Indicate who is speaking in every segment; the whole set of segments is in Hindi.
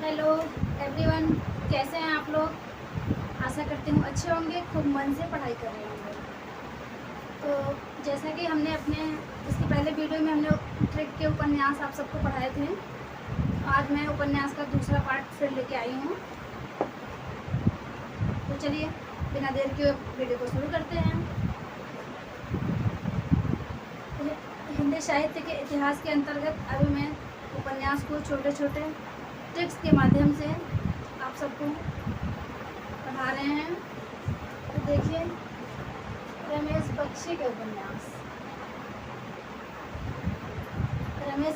Speaker 1: हेलो एवरीवन, कैसे हैं आप लोग। आशा करती हूँ अच्छे होंगे, खूब मन से पढ़ाई कर रहे होंगे। तो जैसा कि हमने अपने इसके पहले वीडियो में हमने ट्रिक के उपन्यास आप सबको पढ़ाए थे, आज मैं उपन्यास का दूसरा पार्ट फिर लेके आई हूँ। तो चलिए बिना देर के वीडियो को शुरू करते हैं। हिंदी साहित्य के इतिहास के अंतर्गत अभी मैं उपन्यास को छोटे छोटे ट्रिक्स के माध्यम से आप सबको पढ़ा रहे हैं। तो देखिए, रमेश बख्शी के उपन्यास, रमेश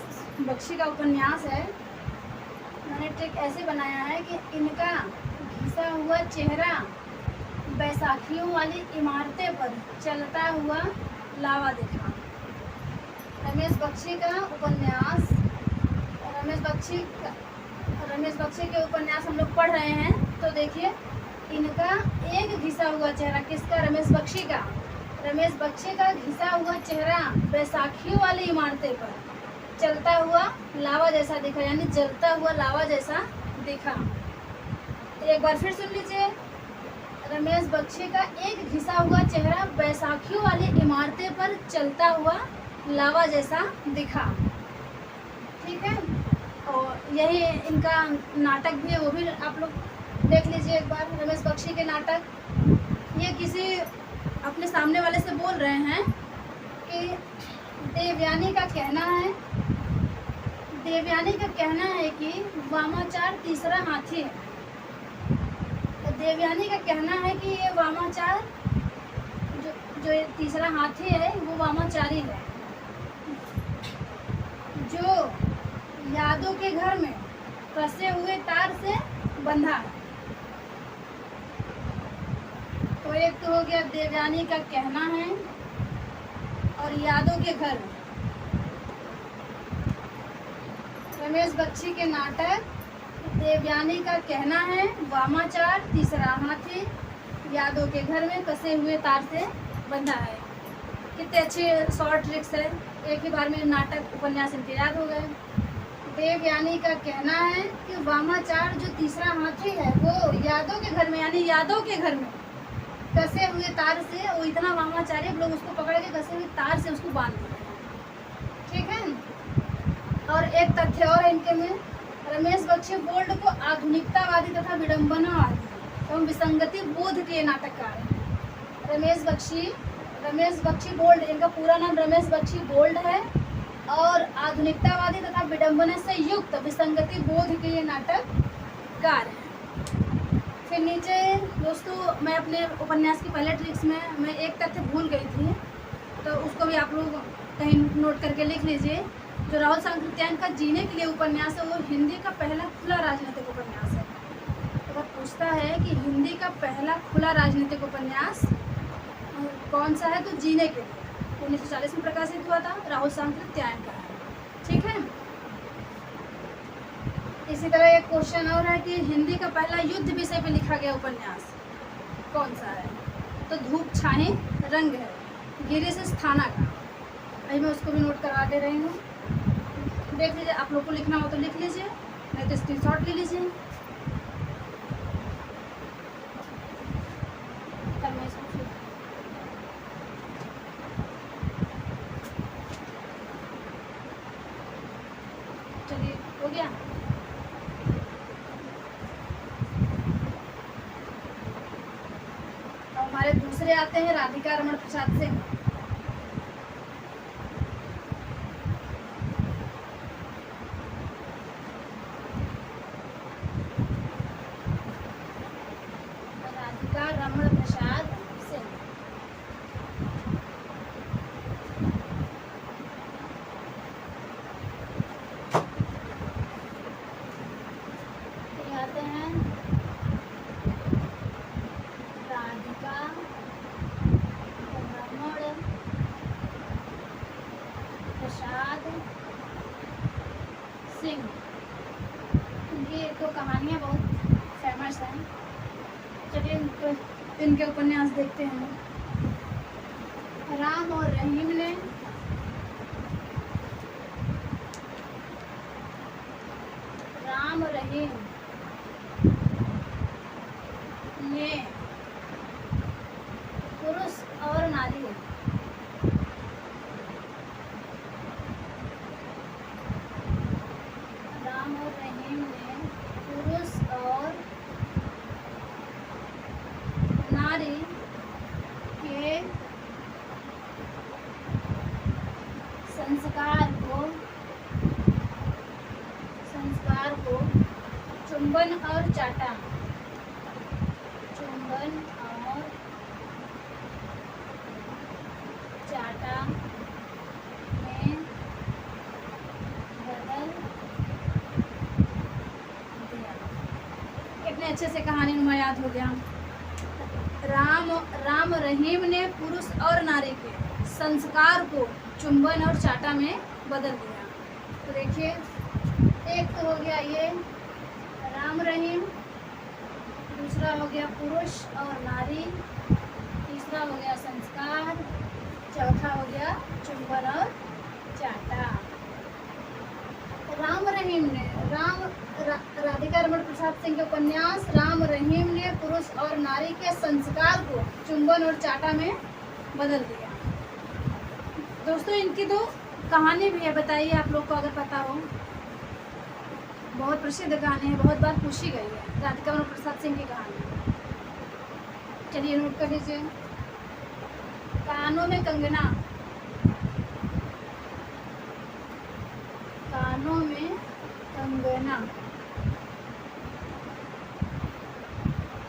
Speaker 1: बख्शी का उपन्यास है। मैंने ट्रिक ऐसे बनाया है कि इनका घिसा हुआ चेहरा बैसाखियों वाली इमारतें पर चलता हुआ लावा दिखा। रमेश बख्शी का उपन्यास, रमेश बख्शी के उपन्यास हम लोग पढ़ रहे हैं। तो देखिए, इनका एक घिसा हुआ चेहरा, किसका? रमेश बख्शी का। रमेश बख्शी का घिसा हुआ चेहरा बैसाखियों वाली इमारतें पर चलता हुआ लावा जैसा दिखा, यानी जलता हुआ लावा जैसा दिखा। तो एक बार फिर सुन लीजिए, रमेश बख्शी का एक घिसा हुआ चेहरा बैसाखियों वाली इमारतें पर चलता हुआ लावा जैसा दिखा। ठीक है, और यही इनका नाटक भी है, वो भी आप लोग देख लीजिए एक बार। रमेश बख्शी के नाटक, ये किसी अपने सामने वाले से बोल रहे हैं कि देवयानी का कहना है कि वामाचार तीसरा हाथी है। तो देवयानी का कहना है कि ये वामाचार जो तीसरा हाथी है वो वामाचारी है, जो यादों के घर में फंसे हुए तार से बंधा है। तो एक तो हो गया देवयानी का कहना है, और यादों के घर। रमेश बख्शी के नाटक, देवयानी का कहना है वामाचार तीसरा हाथी यादों के घर में कसे हुए तार से बंधा है। कितने अच्छे शॉर्ट ट्रिक्स है, एक ही बार में नाटक उपन्यास इनके याद हो गए। देवयानी का कहना है कि वामाचार जो तीसरा हाथी है वो यादों के घर में, यानी यादों के घर में कसे हुए तार से, वो इतना वामाचारी लोग उसको पकड़ के कसे हुए तार से उसको बांध देते हैं। ठीक है, और एक तथ्य और है इनके में, रमेश बख्शी बोल्ड को आधुनिकतावादी तथा विडम्बनावादी एवं विसंगति बोध के नाटककार हैं। रमेश बख्शी बोल्ड, इनका पूरा नाम रमेश बख्शी बोल्ड है, और आधुनिकतावादी तथा विडम्बना से युक्त विसंगति बोध के ये नाटककार हैं। फिर नीचे दोस्तों, मैं अपने उपन्यास की पहले ट्रिक्स में मैं एक तथ्य भूल गई थी, तो उसको भी आप लोग कहीं नोट करके लिख लीजिए। जो राहुल सांकृत्यायन का जीने के लिए उपन्यास है, वो हिंदी का पहला खुला राजनीतिक उपन्यास है। तो वह पूछता है कि हिंदी का पहला खुला राजनीतिक उपन्यास कौन सा है, तो जीने के लिए 1940 में प्रकाशित हुआ था, राहुल सांकृत्यायन का है। ठीक है, इसी तरह एक क्वेश्चन और है कि हिंदी का पहला युद्ध विषय पे लिखा गया उपन्यास कौन सा है, तो धूप छाए रंग है, गिरीश स्थाना का। अभी मैं उसको भी नोट करवा दे रही हूँ, देख लीजिए। आप लोग को लिखना हो तो लिख लीजिए, नहीं तो स्क्रीनशॉट ले लीजिए। चलिए, हो गया। हमारे दूसरे आते हैं राधिका रमण प्रसाद सिंह। राधिका रमण प्रसाद सिंह, ये आते हैं राधिका रमण प्रसाद सिंह। ये तो कहानियाँ बहुत फेमस हैं। चलिए इनके उपन्यास देखते हैं। राम और रहीम ने राम रहीम संस्कार को चुंबन और चाटा, चुंबन और चाटा में बदल दिया। कितने अच्छे से कहानी नुमा याद हो गया। राम रहीम ने पुरुष और नारी के संस्कार को चुंबन और चाटा में बदल दिया। तो देखिए, एक तो हो गया ये राम रहीम, दूसरा हो गया पुरुष और नारी, तीसरा हो गया संस्कार, चौथा हो गया चुंबन और चाटा। राम रहीम ने राधिका रमण प्रसाद सिंह के उपन्यास राम रहीम ने पुरुष और नारी के संस्कार को चुंबन और चाटा में बदल दिया। दोस्तों, इनकी दो कहानी भी है, बताइए आप लोग को अगर पता हो। बहुत प्रसिद्ध कहानी है, बहुत बार पूछी गई है, राधिका रमण प्रसाद सिंह की कहानी। चलिए नोट कर लीजिए। कानों में कंगना, कानों में कंगना।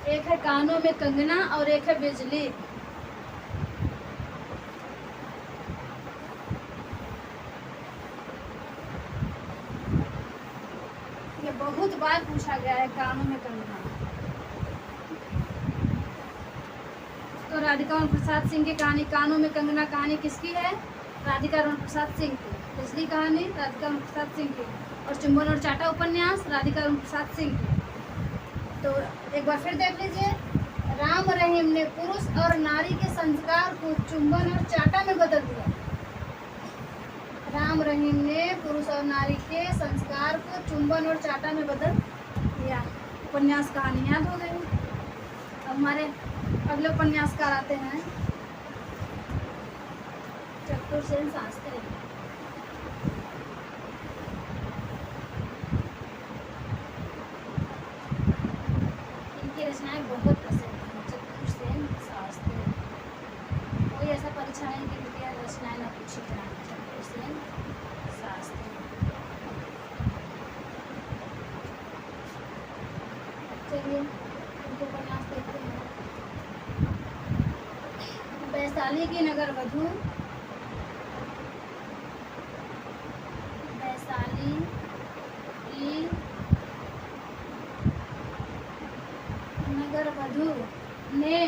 Speaker 1: एक है कानों में कंगना और एक है बिजली। ये बहुत बार पूछा गया है, कानों में कंगना। तो राधिका रमण प्रसाद सिंह की कहानी कानों में कंगना कहानी किसकी है? राधिका रमण प्रसाद सिंह की। पिछली कहानी राधिका रमण प्रसाद सिंह की, और चुंबन और चाटा उपन्यास राधिका रमण प्रसाद सिंह की। तो एक बार फिर देख लीजिए। राम रहीम ने पुरुष और नारी के संस्कार को चुंबन और चाटा में बदल दिया। राम रहीम ने पुरुष और नारी के संस्कार को चुंबन और चाटा में बदल दिया। उपन्यास कहानी याद हो गई। अब हमारे अगले उपन्यासकार आते हैं चतुरसेन शास्त्री। इनकी रचनाएं बहुत प्रसिद्ध हैं। चतुरसेन शास्त्री, कोई ऐसा परीक्षा नहीं कि इनकी रचनाएं न पूछी जाए। चतुरसेन शास्त्री। चलिए इनको उपन्यास देखते हैं। वैशाली की नगर वधू, वैशाली की नगर वधू ने,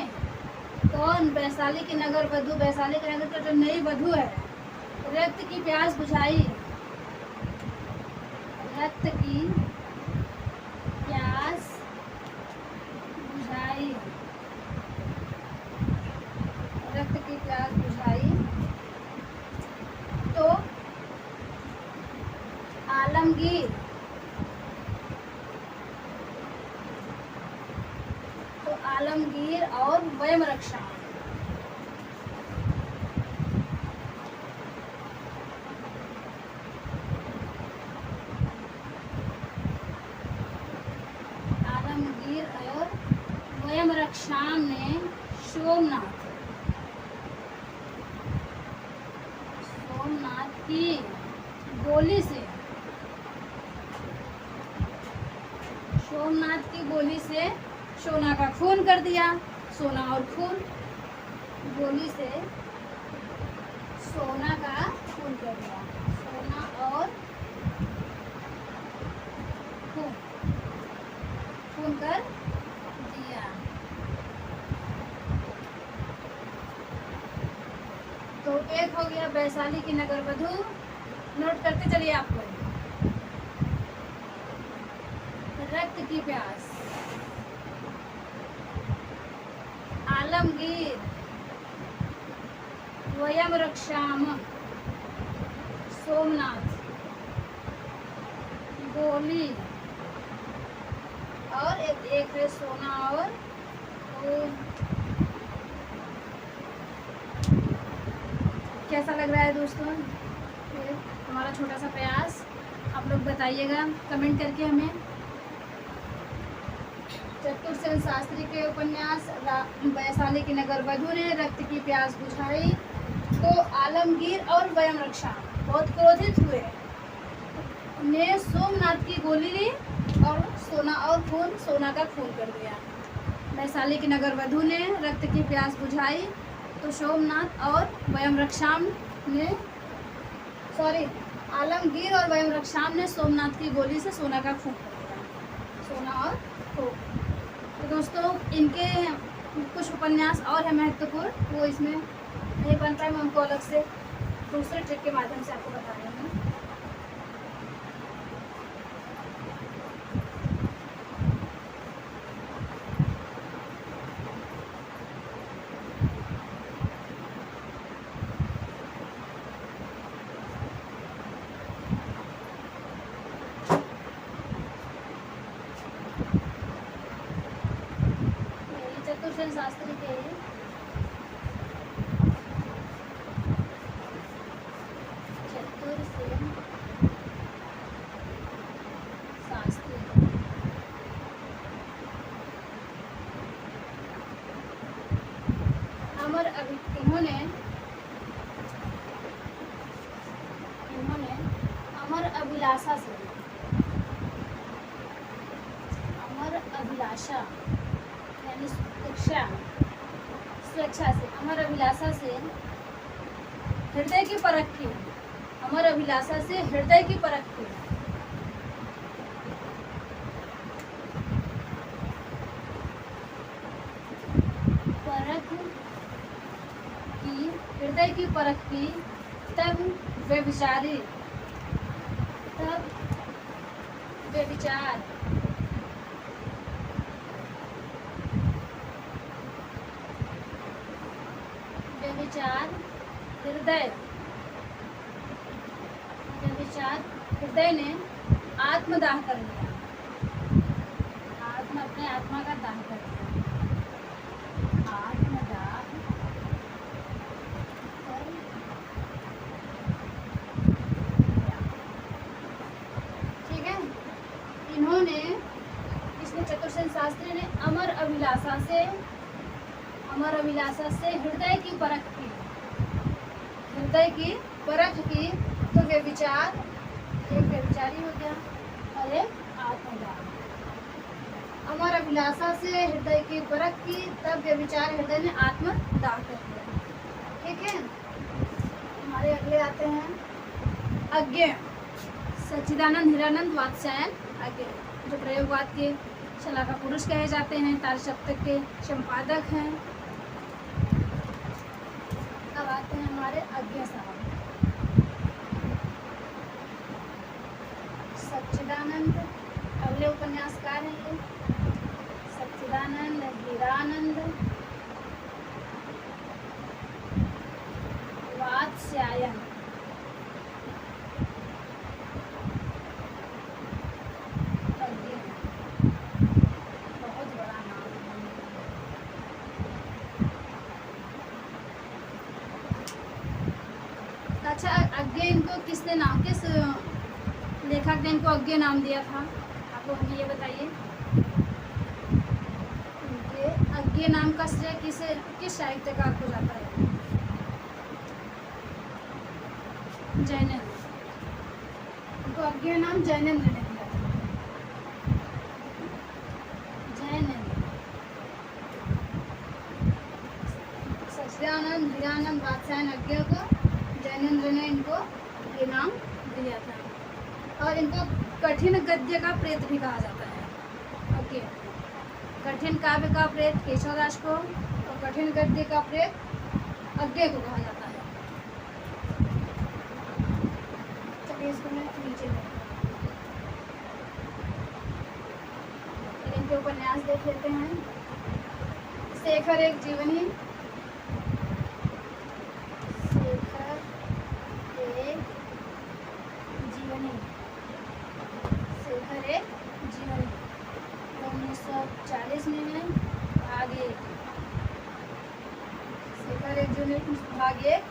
Speaker 1: कौन? वैशाली की नगर वधू, वैशाली के नगर का जो नई वधू है, रक्त की प्यास बुझाई, रक्त की प्यास बुझाई, रक्त की प्यास बुझाई। तो आलमगीर, तो आलमगीर और वयम रक्षा, आलमगीर और वयम रक्षाम ने सोमनाथ की गोली से, सोमनाथ की गोली से सोना का खून कर दिया। सोना और खून, गोली से सोना का खून कर दिया। सोना और खून, खून कर दिया। तो एक हो गया वैशाली की नगर वधू। नोट करते चलिए आपको। रक्त की प्यास, आलमगीर, वयम रक्षाम, सोमनाथ, गोली, और एक है सोना और कैसा लग रहा है दोस्तों हमारा छोटा सा प्रयास? आप लोग बताइएगा कमेंट करके हमें। चतुरसेन शास्त्री के उपन्यास वैशाली की नगर वधू ने रक्त की प्यास बुझाई, तो आलमगीर और वयम रक्षा बहुत क्रोधित हुए, ने सोमनाथ की गोली ली और सोना का खून कर दिया। वैशाली की नगर वधु ने रक्त की प्यास बुझाई तो सोमनाथ और आलमगीर और वयम रक्षाम ने सोमनाथ की गोली से सोना का खून कर दिया। सोना और खून। तो दोस्तों इनके कुछ उपन्यास और है महत्वपूर्ण, वो इसमें नहीं बन पाए, मैं उनको अलग से दूसरे ट्रिक के माध्यम से आपको बता रही हूँ। चतुर्सेन शास्त्री के इन्होंने अमर अभिलाषा यानी स्वेच्छा से अमर अभिलाषा से हृदय की परख की। अमर अभिलाषा से हृदय की परख की। हृदय की परख की तब व्यभिचार हृदय ने आत्मदाह कर लिया। अपने आत्मा का दाह कर लिया। आत्मदाह ठीक है। इन्होंने इसने चतुर्सेन शास्त्री ने अमर अभिलाषा से हृदय की परख की तो व्यभिचार, एक व्यभिचारी हो गया और एक आत्मदाह। अमर अभिलाषा से हृदय की परख की तब व्यभिचार हृदय ने आत्मदाह कर दिया। ठीक है। हमारे अगले आते हैं अज्ञेय। सच्चिदानंद हीरानंद वात्स्यायन अज्ञेय, जो प्रयोगवाद के शलाका पुरुष कहे जाते हैं, तार्किक सप्तक के संपादक हैं। अब आते हैं हमारे अज्ञेय साहब। सच्चिदानंद अगले उपन्यासकार हैं ये। सच्चिदानंद हीरानंद वात्स्यायन। बहुत बड़ा नाम है। अच्छा, अज्ञेय इनको किस लेखक ने इनको अज्ञेय नाम दिया था? आपको हमें ये बताइए। अज्ञेय नाम का श्रेय किस साहित्यकार को जाता है? जैनेन्द्र। इनको अज्ञेय नाम जैनेन्द्र ने दिया था। जैनेन्द्र। सच्चिदानंद हीरानंद वात्स्यायन अज्ञेय को जैनेन्द्र ने इनको ये नाम दिया था। और इनको कठिन गद्य का प्रेत भी कहा जाता है। ओके, कठिन काव्य का प्रेत केशवदास को और कठिन गद्य का प्रेत अज्ञेय को कहा जाता है। चलिए इसको मैं नीचे इनके उपन्यास देख लेते हैं। शेखर एक जीवनी। शेखर एक जीवनी 1940 में है, भाग 1। शेखर एक जीवनी भाग 1।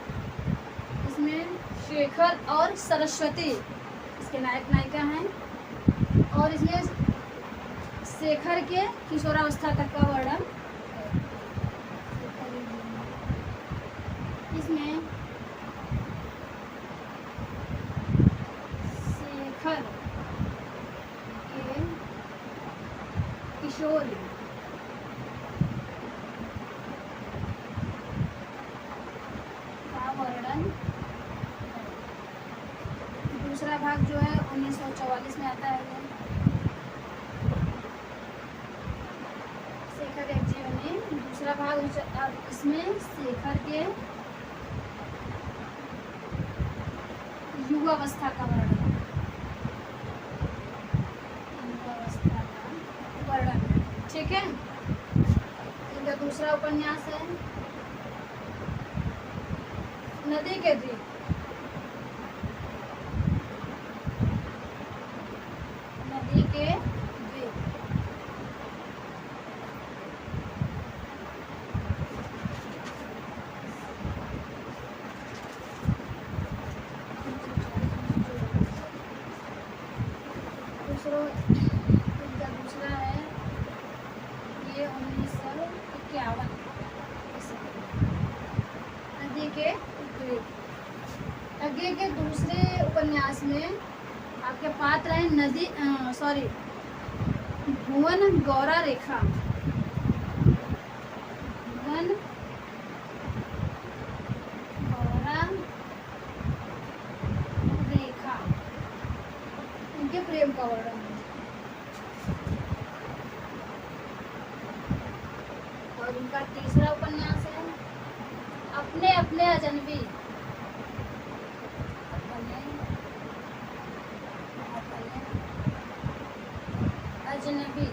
Speaker 1: इसमें शेखर और सरस्वती इसके नायक नायिका हैं और इसमें शेखर के किशोरावस्था तक का वर्णन है। इसमें शेखर के किशोर का वर्णन। दूसरा भाग जो है 1944 में आता है। शेखर एक जीवनी, दूसरा भाग इसमें शेखर के युवावस्था का वर्णन, युवावस्था का वर्णन, ठीक है। इनका दूसरा उपन्यास है नदी के द्वीप। नदी के द्वीप, दूसरा है ये 1951 नदी के द्वीप। आगे के दूसरे उपन्यास में आपके पात्र हैं भुवन गौरा रेखा। भुवन गौरा रेखा, उनके प्रेम का वर्णन। और उनका तीसरा उपन्यास है अपने अपने अजनबी। अजनबी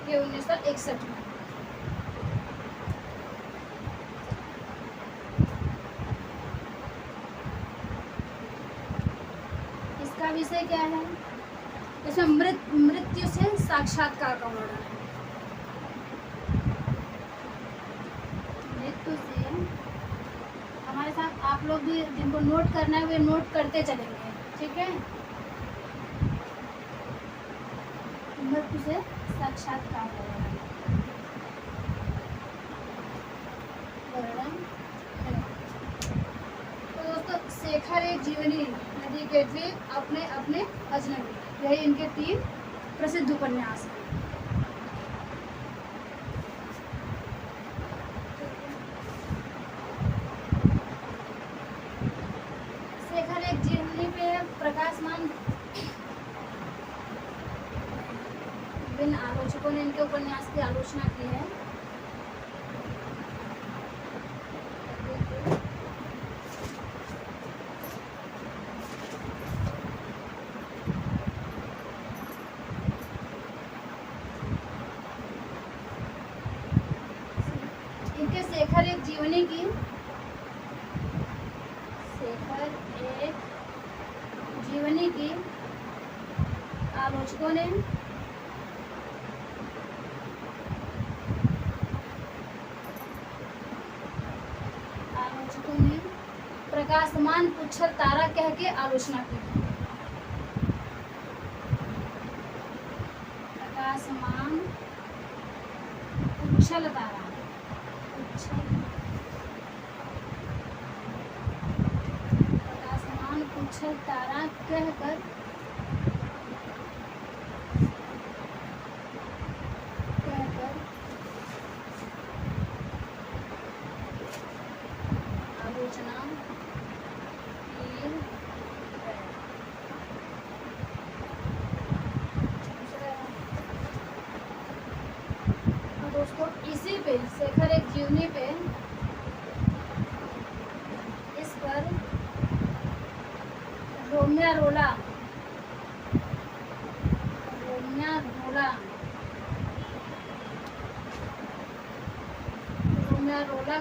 Speaker 1: ये 1961 में। इसका विषय क्या है? इसमें मृत्यु से साक्षात्कार का वर्णन है। मृत्यु से, हमारे साथ आप लोग भी जिनको नोट करना है वे नोट करते चलेंगे, ठीक है। मृत्यु से साक्षात्कार वर्णन है। तो दोस्तों, शेखर एक जीवनी, नदी के द्वीप, अपने अपने अजनबी, यही इनके 3 प्रसिद्ध उपन्यास हैं। शेखर एक जीवनी पे प्रकाशमान विभिन्न आलोचकों ने इनके उपन्यास की आलोचना की है। इनके शेखर एक जीवनी की, शेखर एक जीवनी की आलोचकों ने प्रकाशमान पुच्छर तारा कह के आलोचना की। प्रकाशमान पुच्छल तारा, प्रकाशमान पुच्छल तारा कहकर आलोचना दोस्तों, इसी पे शेखर एक जीवनी पे, इस पर रोमिया रोला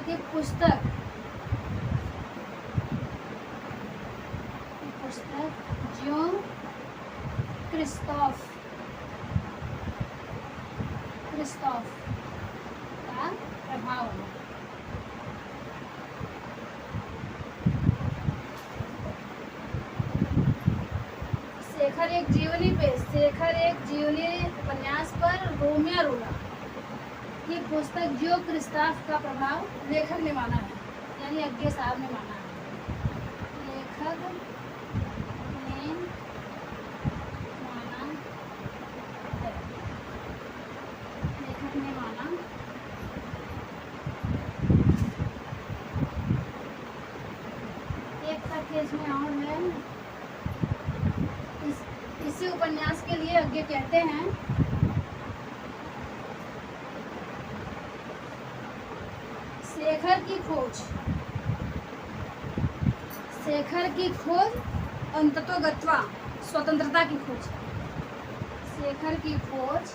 Speaker 1: की पुस्तक ज्यो क्रिस्तोफ का प्रभाव। शेखर एक जीवनी पे, शेखर एक जीवनी उपन्यास पर रोमिया रोला की पुस्तक ज्यो क्रिस्तोफ का प्रभाव लेखक ने माना है, यानी अज्ञे साहब ने माना है। लेखक ने है। इसी उपन्यास के लिए आगे कहते हैं, शेखर की खोज, शेखर की खोज अंततोगत्वा, स्वतंत्रता की खोज, शेखर की खोज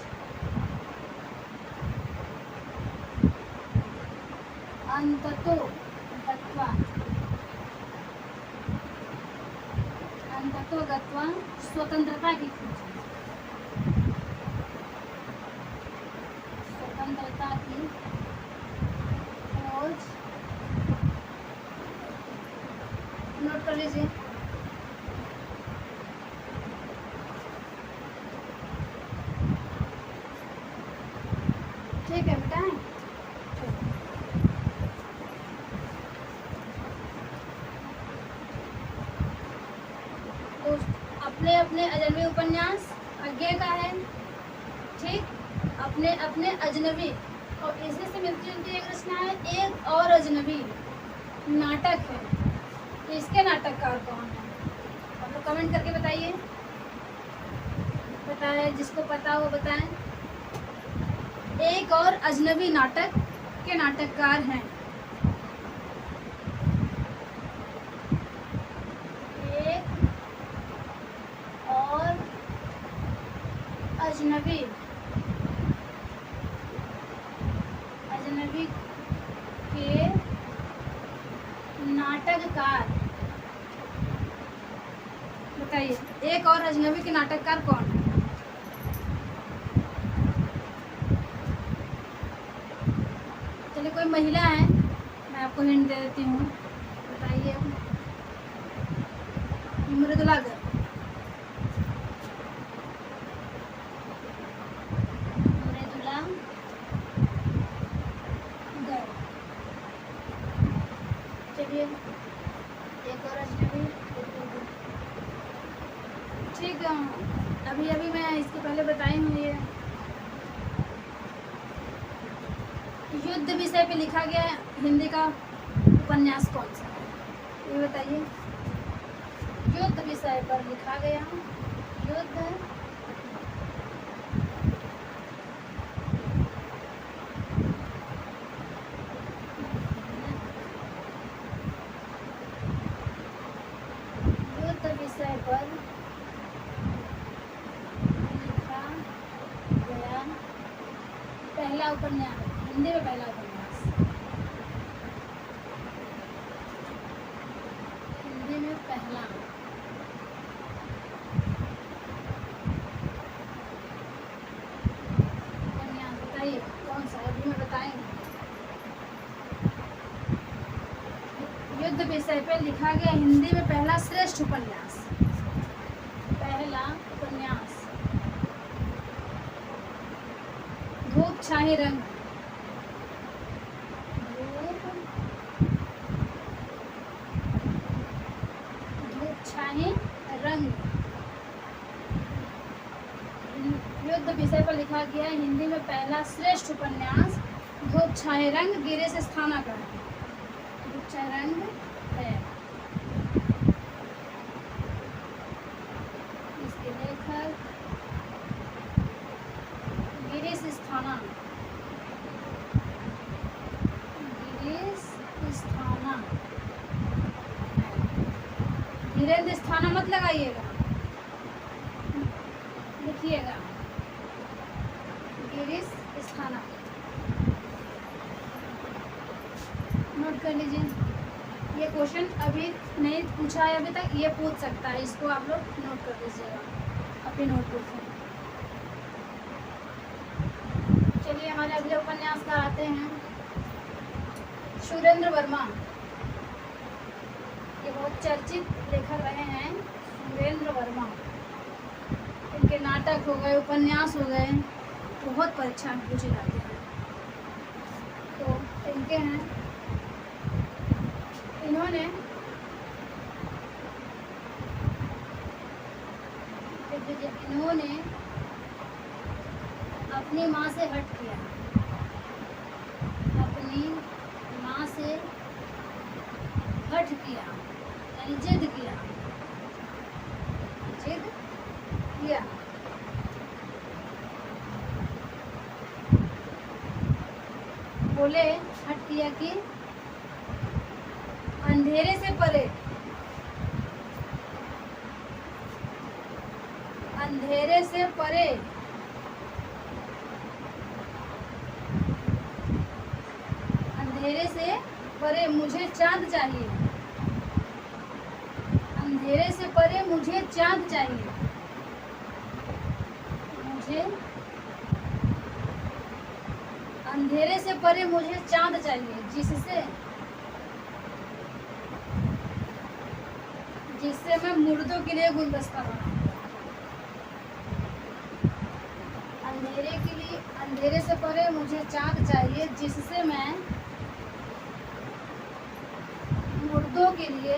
Speaker 1: अंततोगत्वा, अंततोगत्वा स्वतंत्रता की खोज, स्वतंत्रता की खोज, नोट कर लीजिए। ठीक है बेटा। तो अपने अपने अजनबी उपन्यास आगे का है, ठीक, अपने अपने अजनबी, और इसी से मिलती जुलती एक रचना है, एक और अजनबी नाटक है। तो इसके नाटककार कौन है? आप लोग कमेंट करके बताइए, बताएं, जिसको पता हो बताएं। एक और अजनबी नाटक के नाटककार हैं। एक और अजनबी, अजनबी के नाटककार बताइए। एक और अजनबी के नाटककार कौन है? चलिए, कोई महिला है, मैं आपको हिंट दे देती हूँ, बताइए। मृदुला गर्ग, मृदुला गर्ग। चलिए, एक और अजनबी, ठीक है। अभी अभी मैं इसके पहले बताई हूँ, ये युद्ध विषय पे लिखा गया है हिंदी का उपन्यास कौन सा है? ये बताइए। युद्ध विषय पर लिखा गया, युद्ध युद्ध विषय पर लिखा गया पहला उपन्यास, हिंदी में पहला उपन्यास, हिंदी में पहला उपन्यास, बताइए कौन सा है? अभी मैं बताएंगे। युद्ध विषय पर लिखा गया हिंदी में पहला श्रेष्ठ उपन्यास, पहला उपन्यास धूप छाहे रंग, धूप छाहे रंग, युद्ध विषय पर लिखा गया हिंदी में पहला श्रेष्ठ उपन्यास धूप छाहे रंग, गिरीश अस्थाना का है। धूप छाहे रंग है, इसके लेखक गिरीश अस्थाना, गिरीश अस्थाना, धीरेन्द्र अस्थाना मत लगाइएगा, लिखिएगा गिरीश अस्थाना, नोट कर लीजिए। ये क्वेश्चन अभी नहीं पूछा है अभी तक, ये पूछ सकता है, इसको आप लोग नोट कर लीजिएगा अपनी नोटबुक में। चलिए, हमारे अगले उपन्यासकार आते हैं सुरेंद्र वर्मा। ये बहुत चर्चित लेखक रहे हैं सुरेंद्र वर्मा। इनके नाटक हो गए, उपन्यास हो गए, बहुत परीक्षा में पूछे जाते हैं। तो इनके हैं, इन्होंने अपनी माँ से हट किया, अपनी माँ से हट किया, यानी जिद किया, गया। बोले हट किया कि अंधेरे से परे, अंधेरे से परे अंधेरे से परे मुझे चांद चाहिए। अंधेरे से परे मुझे चांद चाहिए। मुझे अंधेरे से परे मुझे चांद चाहिए, जिससे मैं मुर्दों के लिए गुलदस्ता बनाऊं। अंधेरे से परे मुझे चांद चाहिए, जिससे मैं मुर्दों के लिए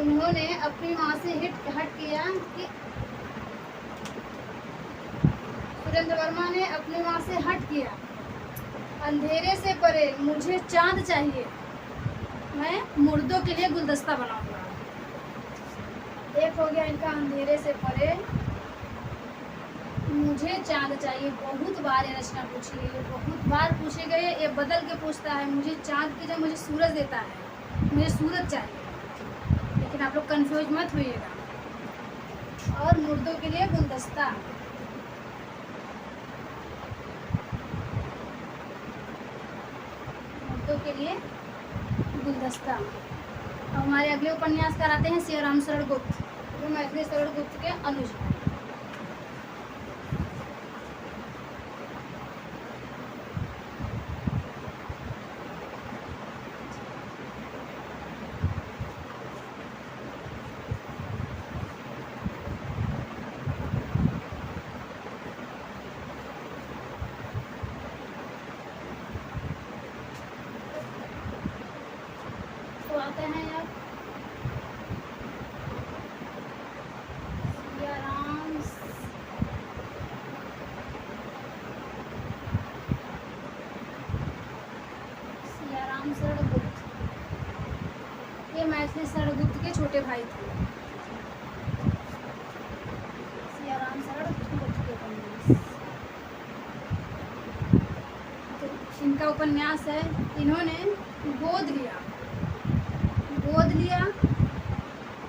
Speaker 1: इन्होंने अपनी माँ से हट किया कि सुरेंद्र वर्मा ने अपनी माँ से हट किया। अंधेरे से परे मुझे चांद चाहिए, मैं मुर्दों के लिए गुलदस्ता बनाऊंगा। एक हो गया इनका अंधेरे से परे मुझे चांद चाहिए। बहुत बार ये रचना पूछी गई है, बहुत बार पूछे गए। ये बदल के पूछता है, मुझे चांद की जगह मुझे सूरज देता है, मुझे सूरज चाहिए। लेकिन आप लोग कंफ्यूज मत होइएगा। और मुर्दों के लिए गुलदस्ता, मुर्दों के लिए गुलदस्ता। अब हमारे अगले उपन्यास कराते हैं सियाराम शरण गुप्त, जो मैथिली शरण गुप्त के अनुज हैं। तो आते हैं अब सियाराम शरण गुप्त। ये मैथिली शरण गुप्त के छोटे भाई थे। सियाराम शरण गुप्त के उपन्यास, तो इनका उपन्यास है। इन्होंने गोद लिया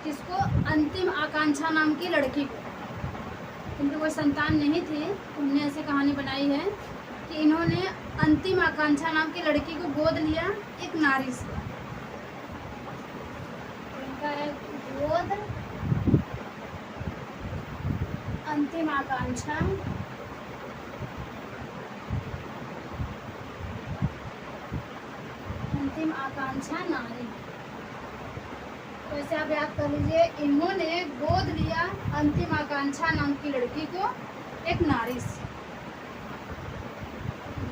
Speaker 1: किसको? अंतिम आकांक्षा नाम की लड़की को। इनकी कोई संतान नहीं थी, उन्होंने ऐसी कहानी बनाई है कि इन्होंने अंतिम आकांक्षा नाम की लड़की को गोद लिया एक नारी से। इनका है गोद अंतिम आकांक्षा नारी। तो ऐसे आप याद कर लीजिए, इन्होंने गोद लिया अंतिम आकांक्षा नाम की लड़की को एक नारी से।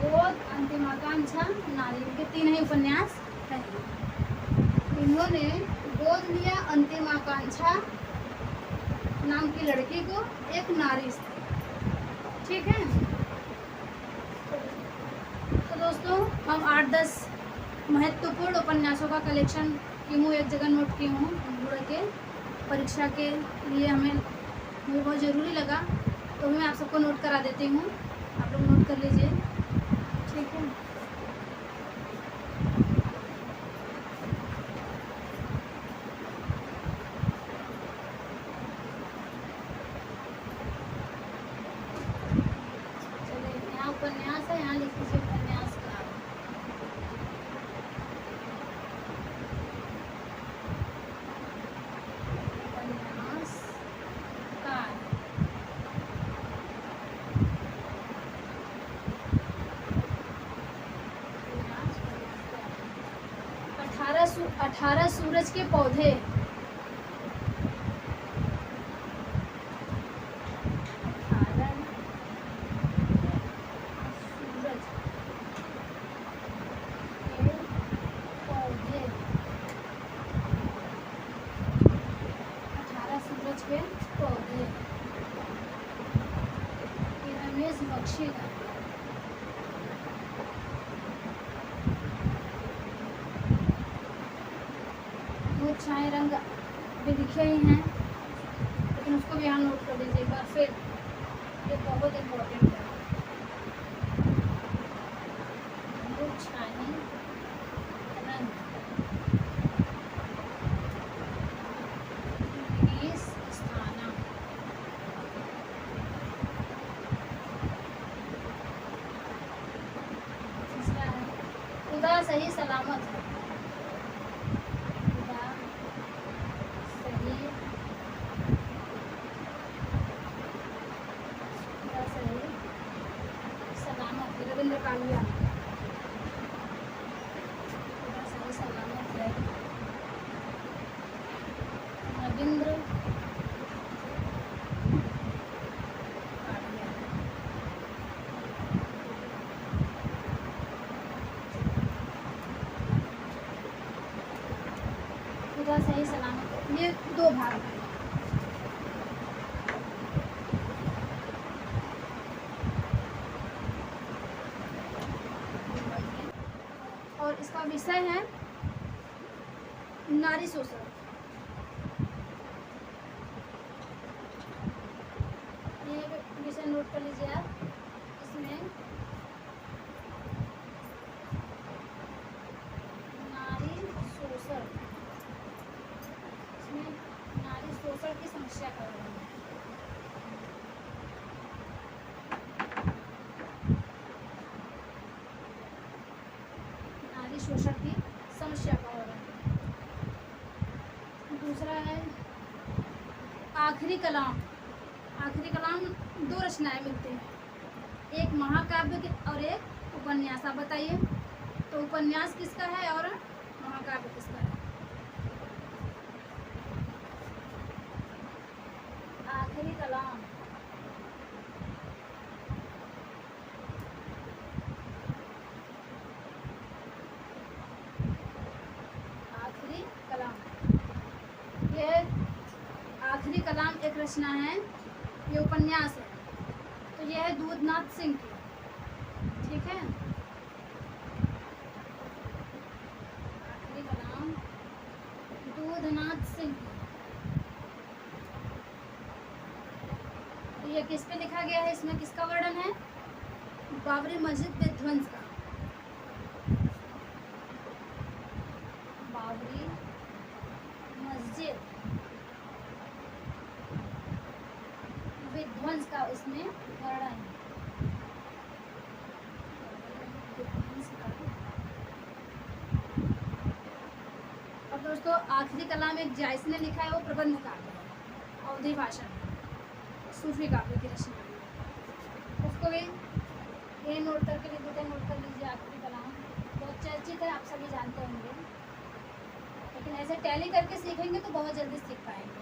Speaker 1: गोद अंतिम आकांक्षा नारी, इनके 3 ही उपन्यास हैं। इन्होंने गोद लिया अंतिम आकांक्षा नाम की लड़की को एक नारी से। ठीक है, तो दोस्तों हम 8-10 महत्वपूर्ण उपन्यासों का कलेक्शन की हूँ, एक जगह नोट की हूँ। के परीक्षा के लिए मुझे बहुत ज़रूरी लगा, तो मैं आप सबको नोट करा देती हूँ, आप लोग नोट कर लीजिए। ठीक है, चलिए यहाँ उपन्यास है, यहाँ लिख लीजिए उपन्यास का। अठारह सूरज के पौधे। सूरज के पौधे। अच्छी है। दूध छाए रंग भी दिखे ही हैं, लेकिन उसको भी यहाँ नोट कर लीजिए एक बार फिर, ये बहुत इम्पोर्टेंट है। दूध छाए रंग स्थाना। तीसरा है खुदा सही सलामत है। खुदा सही, खुदा सही सलामत है। रविंद्र कालिया, खुदा सही सलामत है। रविंद्र कालिया। खुदा सही सलामत है। ये 2 भाग हैं। और इसका विषय है नारी शोषण। ये विषय नोट कर लीजिए आप। इसमें नारी शोषण, इसमें नारी शोषण की समस्या का वर्णन है। नारी शोषण की समस्या का वर्णन। दूसरा है आखिरी कलाम। आखिरी कलाम 2 रचनाएं मिलती हैं, एक महाकाव्य और एक उपन्यास। आप बताइए तो उपन्यास किसका है और महाकाव्य किसका है? आखिरी कलाम आखिरी कलाम, ये आखिरी कलाम एक रचना है, ये उपन्यास है। तो यह है दूधनाथ सिंह की, ठीक है। आखिरी कलाम दूधनाथ सिंह की। तो ये किस पे लिखा गया है? इसमें किसका वर्णन है? बाबरी मस्जिद विध्वंस का। बाबरी मस्जिद विध्वंस का इसमें वर्णन है। और दोस्तों आखिरी कलाम एक जायसी ने लिखा है, वो प्रबंध काव्य है, अवधी भाषा में, सूफी काव्य की रचना है। उसको भी ये नोट करके लिख देते हैं, नोट कर लीजिए। आखिरी कलाम बहुत चर्चित है, आप सभी जानते होंगे, लेकिन ऐसे टैली करके सीखेंगे तो बहुत जल्दी सीख पाएंगे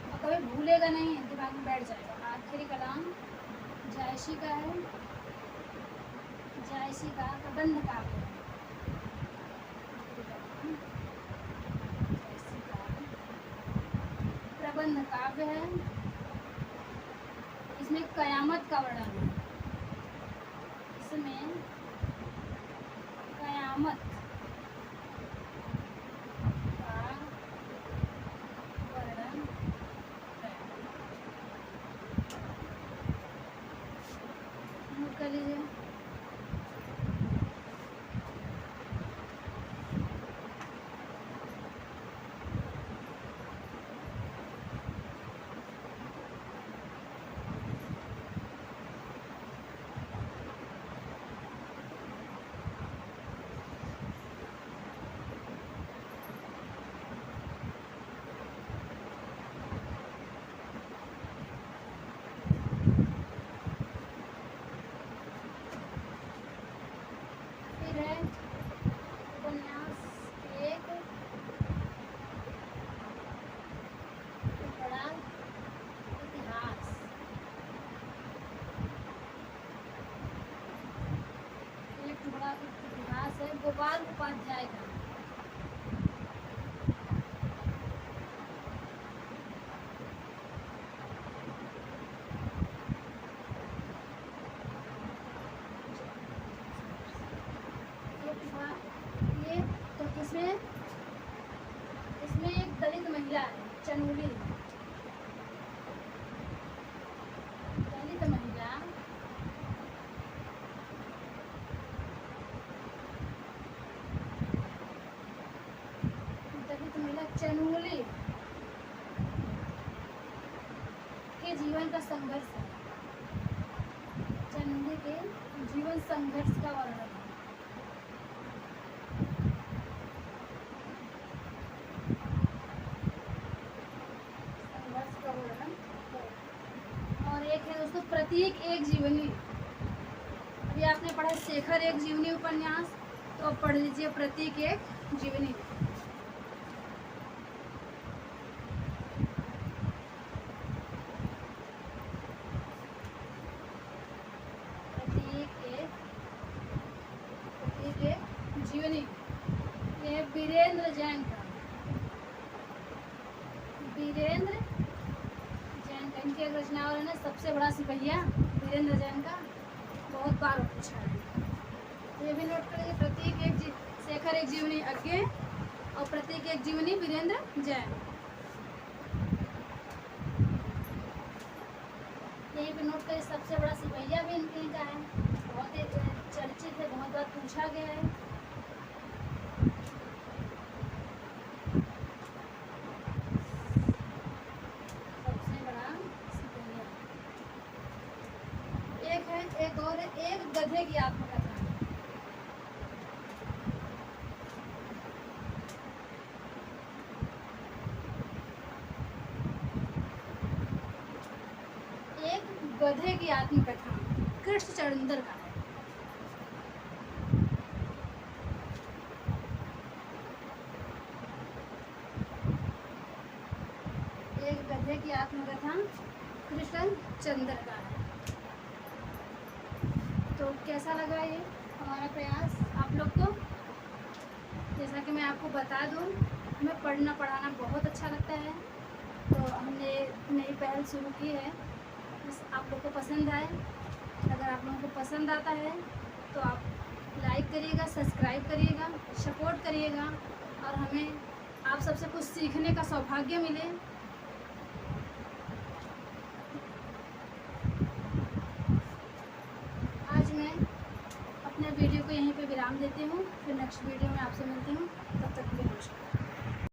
Speaker 1: और कभी भूलेगा नहीं, दिमाग में बैठ जाएगा। आखिरी कलाम जायसी का है, जायसी का प्रबंध काव्य है। जायसी का प्रबंध काव्य है। इसमें कयामत का वर्णन है। इसमें कयामत का वर्णन है। नोट कर लीजिए। उपन्यास एक बड़ा इतिहास। एक बड़ा इतिहास है, गोपाल उपाध्याय का। हाँ, ये तो इसमें एक दलित महिला है, चनूली दलित महिला चनूली के जीवन का संघर्ष है। चनूली के जीवन संघर्ष का वर्णन है। संघर्ष का वर्णन है। और एक है दोस्तों प्रतीक एक जीवनी। अभी आपने पढ़ा शेखर एक जीवनी उपन्यास, तो अब पढ़ लीजिए प्रतीक एक जीवनी। जीवनी ये वीरेंद्र जैन का, वीरेंद्र जैन का इनकी एक रचना और है ना सबसे बड़ा सिपहिया वीरेंद्र जैन का, बहुत बार पूछा है। तो ये भी नोट करिए, प्रतीक एक शेखर एक जीवनी आगे और प्रतीक एक जीवनी वीरेंद्र जैन। यही पे नोट करिए सबसे बड़ा सिपहिया भी इनके का है, बहुत ही चर्चित है, बहुत बार पूछा गया है। एक और एक गधे की आत्मकथा। एक गधे की आत्मकथा कृष्ण चंद्र का है। एक गधे की आत्मकथा कृष्ण चंद्र का है। तो कैसा लगा ये हमारा प्रयास आप लोग को? जैसा कि मैं आपको बता दूं, हमें पढ़ना पढ़ाना बहुत अच्छा लगता है, तो हमने नई पहल शुरू की है। बस आप लोग को पसंद आए, अगर आप लोगों को पसंद आता है तो आप लाइक करिएगा, सब्सक्राइब करिएगा, सपोर्ट करिएगा और हमें आप सबसे कुछ सीखने का सौभाग्य मिले। वीडियो को यहीं पे विराम देती हूँ, फिर नेक्स्ट वीडियो में आपसे मिलती हूँ। तब तक के लिए नमस्कार।